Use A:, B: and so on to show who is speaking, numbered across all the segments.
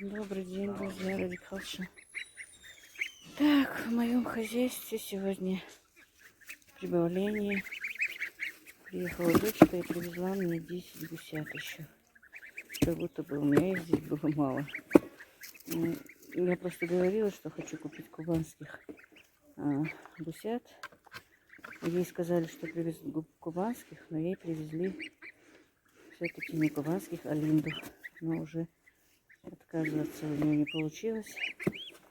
A: Добрый день, друзья, Радик Халша. Так, в моем хозяйстве сегодня прибавление. Приехала дочка и привезла мне 10 гусят еще. Как будто бы у меня их здесь было мало. Я просто говорила, что хочу купить кубанских гусят. Ей сказали, что привезут кубанских, но ей привезли все-таки не кубанских, а линдов. Но уже отказываться у нее не получилось.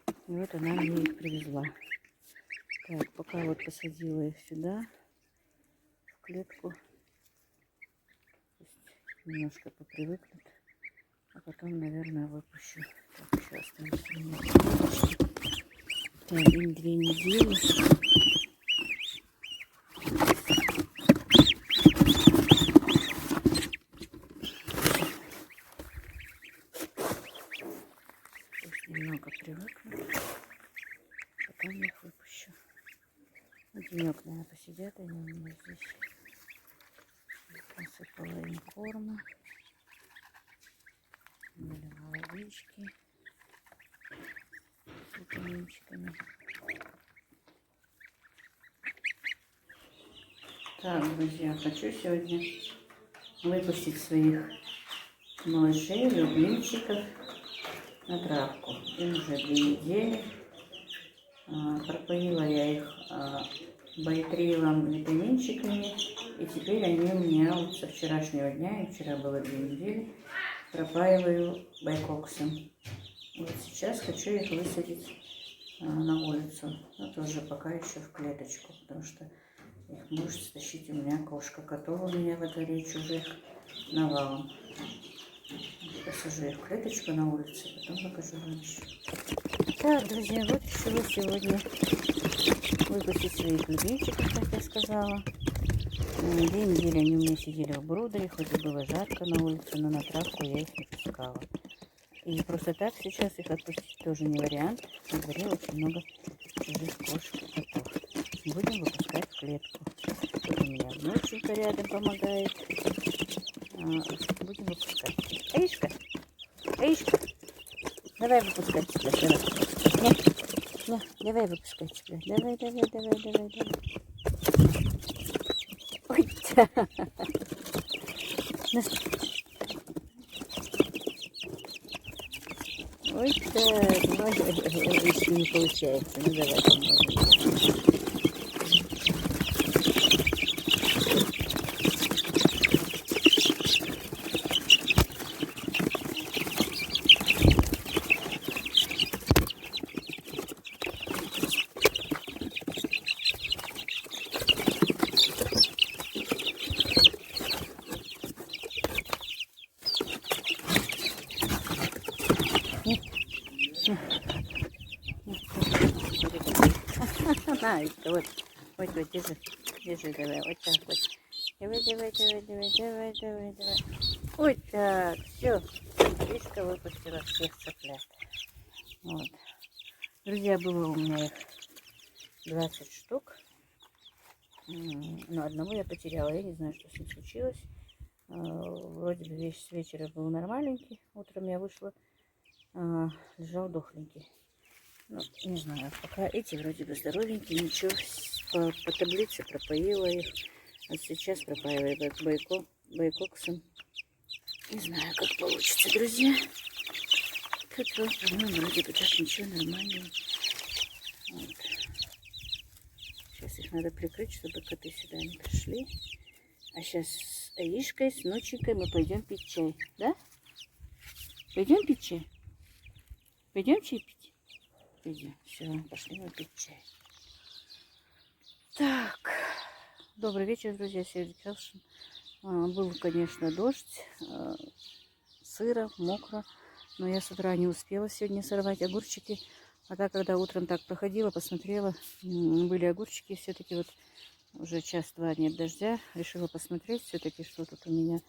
A: И вот она мне их привезла. Так, пока вот посадила их сюда, в клетку. Пусть немножко попривыкнут. А потом, наверное, выпущу. Так, еще остается у меня. Так, им 2 недели. Пусть немного привыкнут. Потом их выпущу. Денек, наверное, посидят они у меня здесь. Насыпала им корма. Налила водички с витаминчиками. Так, друзья, хочу сегодня выпустить своих малышей, любимчиков на травку. Им уже 2 недели. Пропоила я их байтриилом, витаминчиками. И теперь они у меня вот со вчерашнего дня, и вчера было 2 недели, пропаиваю байкоксом. Вот сейчас хочу их высадить на улицу. Но тоже пока еще в клеточку, потому что их может стащить у меня кошка. Котов у меня во дворе чужих навалом. Посажу их в клеточку на улице, потом покажу вам еще. Так, друзья, вот решила сегодня выпустить своих любимчиков, как я сказала. 2 недели они у меня сидели в брудере, хоть и было жарко на улице, но на травку я их не пускала. И просто так сейчас их отпустить тоже не вариант. На дворе очень много чужих кошек и котов. Будем выпускать в клетку. Тут у меня внученька рядом помогает. Будем выпускать. Эйшка, Эйшка, давай выпускать тебя. Давай выпускать тебя. Давай. Ой, да. Ой, да. Если не получается. Ну, давай поможем. Вот, держи, давай, вот так вот. Давай. Вот так, все. Лишка выпустила всех цыплят. Вот. Друзья, было у меня их 20 штук. Но одного я потеряла, я не знаю, что с ним случилось. Вроде бы весь с вечера был нормальненький. Утром я вышла, лежал дохленький. Ну, не знаю, пока эти вроде бы здоровенькие, ничего, по таблице пропоила их. Вот сейчас пропаиваю байкоксом. Не знаю, как получится, друзья. Тут, по-моему, вроде бы так ничего, нормально. Вот. Сейчас их надо прикрыть, чтобы коты сюда не пришли. А сейчас с Аишкой, с внученькой мы пойдем пить чай, да? Пойдем пить чай? Пойдем чай пить? Пойдем. Все, пошли мы пить чай. Так, добрый вечер, друзья, Сердик Хелшин. Был, конечно, дождь, сыро, мокро, но я с утра не успела сегодня сорвать огурчики. А так, когда утром так проходила, посмотрела, были огурчики, все-таки вот уже 1-2 часа нет дождя, решила посмотреть все-таки, что тут у меня,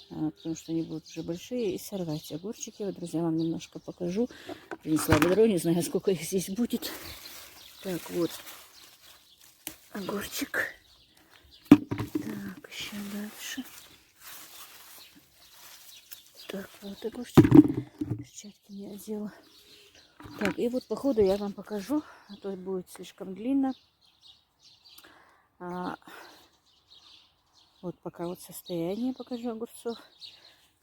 A: потому что они будут уже большие, и сорвать огурчики. Вот, друзья, вам немножко покажу. Принесла ведро, не знаю, сколько их здесь будет. Так, вот огурчик. Так, еще дальше. Так, вот огурчик. Перчатки не одела. Так, и вот по ходу я вам покажу, а то будет слишком длинно. Вот пока вот состояние покажу огурцов.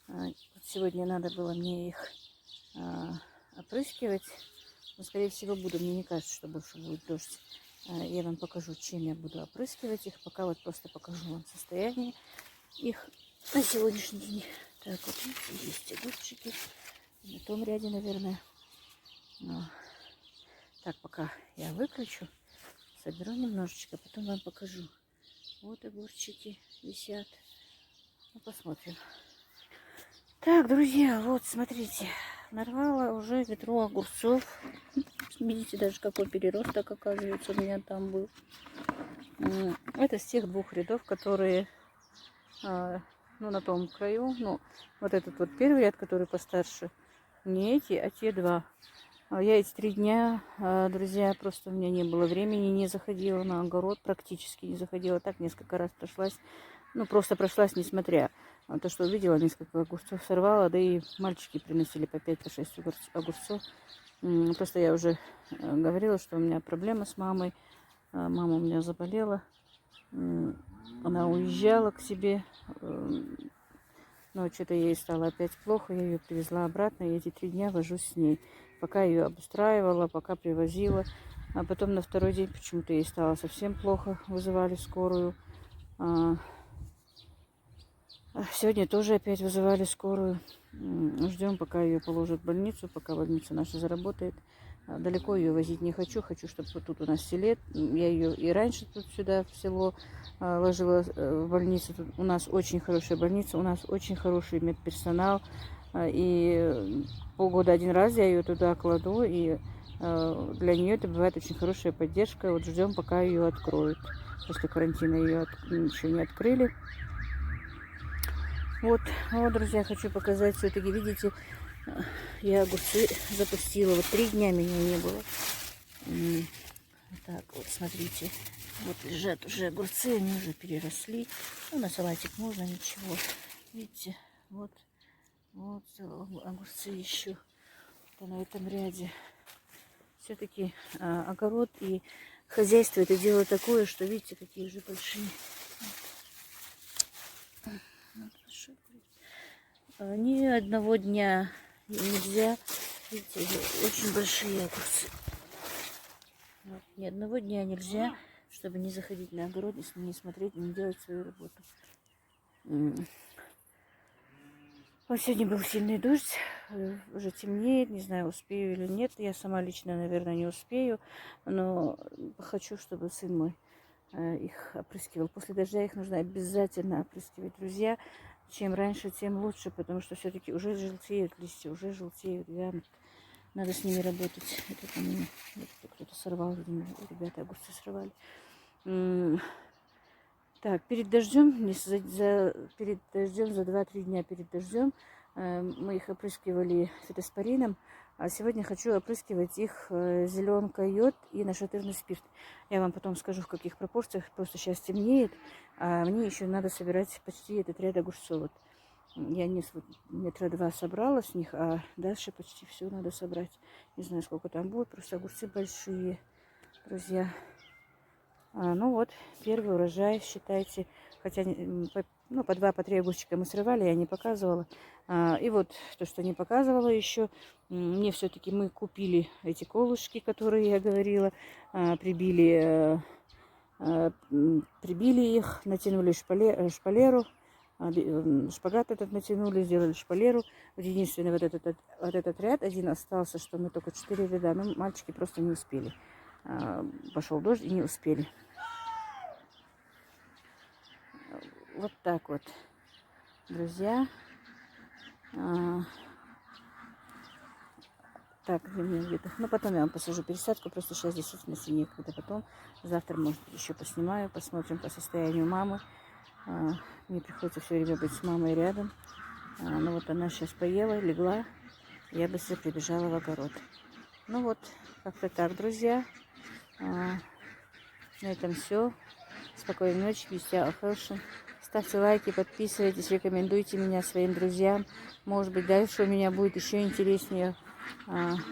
A: Вот сегодня надо было мне их опрыскивать. Но, скорее всего, буду. Мне не кажется, что больше будет дождь. Я вам покажу, чем я буду опрыскивать их. Пока вот просто покажу вам состояние их на сегодняшний день. Так, вот видите, есть огурчики. На том ряде, наверное. Так, пока я выключу, соберу немножечко, потом вам покажу. Вот огурчики висят. Ну, посмотрим. Так, друзья, вот смотрите, нарвала уже ведро огурцов. Видите, даже какой переросток, оказывается, у меня там был. Это с тех двух рядов, которые, ну, на том краю. Ну, вот этот вот первый ряд, который постарше. Не эти, а те два. Я эти 3 дня, друзья, просто у меня не было времени, не заходила на огород, практически не заходила. Так несколько раз прошлась. Ну, просто прошлась, несмотря на то, что увидела, несколько огурцов сорвала, да и мальчики приносили по 5-6 огурцов. Просто я уже говорила, что у меня проблема с мамой. Мама у меня заболела. Она уезжала к себе. Но что-то ей стало опять плохо. Я ее привезла обратно. И эти 3 дня вожусь с ней. Пока ее обустраивала, пока привозила. А потом на второй день почему-то ей стало совсем плохо. Вызывали скорую. Сегодня тоже опять вызывали скорую. Ждем, пока ее положат в больницу, пока больница наша заработает. Далеко ее возить не хочу. Хочу, чтобы вот тут у нас в селе. Я ее и раньше тут сюда в село ложила в больницу. Тут у нас очень хорошая больница, у нас очень хороший медперсонал. И полгода один раз я ее туда кладу. И для нее это бывает очень хорошая поддержка. Вот ждем, пока ее откроют. После карантина ее еще не открыли. Вот, друзья, хочу показать, все-таки, видите, я огурцы запустила. Вот 3 дня меня не было. Так, вот смотрите, вот лежат уже огурцы, они уже переросли. Ну, на салатик можно, ничего. Видите, вот огурцы еще на этом ряде. Все-таки огород и хозяйство это дело такое, что видите, какие уже большие. Ни одного дня нельзя. Видите, очень большие огурцы. Вот, ни одного дня нельзя, чтобы не заходить на огород, не смотреть, не делать свою работу. Вот сегодня был сильный дождь, уже темнеет, не знаю, успею или нет. Я сама лично, наверное, не успею, но хочу, чтобы сын мой их опрыскивал. После дождя их нужно обязательно опрыскивать, друзья. Чем раньше, тем лучше, потому что все-таки уже желтеют листья, уже желтеют, вянут. Надо с ними работать. Это там кто-то сорвал, видимо, ребята огурцы срывали. Так, перед дождем, перед дождем, за 2-3 дня перед дождем мы их опрыскивали фитоспорином. А сегодня хочу опрыскивать их зеленка йод и нашатырный спирт. Я вам потом скажу, в каких пропорциях. Просто сейчас темнеет, а мне еще надо собирать почти этот ряд огурцов. Вот. Я метра 2 собрала с них, а дальше почти все надо собрать. Не знаю, сколько там будет. Просто огурцы большие, друзья. Ну вот, первый урожай, считайте. Хотя по 2-3 огурчика мы срывали, я не показывала. И вот то, что не показывала еще, мне все-таки мы купили эти колышки, которые я говорила, прибили их, натянули шпалеру, шпагат этот натянули, сделали шпалеру. Вот единственный вот этот ряд один остался, что мы только 4 ряда, но мальчики просто не успели. Пошел дождь и не успели. Вот так вот, друзья. Так, где-то. Ну, потом я вам посажу пересадку, просто сейчас действительно некогда. Потом, завтра, может, еще поснимаю, посмотрим по состоянию мамы. Мне приходится все время быть с мамой рядом. Ну, вот она сейчас поела, легла. Я быстро прибежала в огород. Ну, вот, как-то так, друзья. На этом все. Спокойной ночи, be safe. ставьте лайки, подписывайтесь, рекомендуйте меня своим друзьям. Может быть, дальше у меня будет еще интереснее.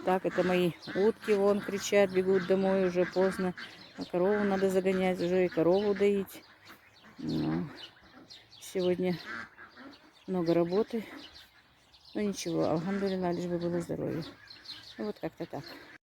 A: Так, это мои утки вон кричат, бегут домой, уже поздно. А корову надо загонять, уже и корову доить. Ну, сегодня много работы. Но ничего, алхамдулилля, лишь бы было здоровье. Ну, вот как-то так.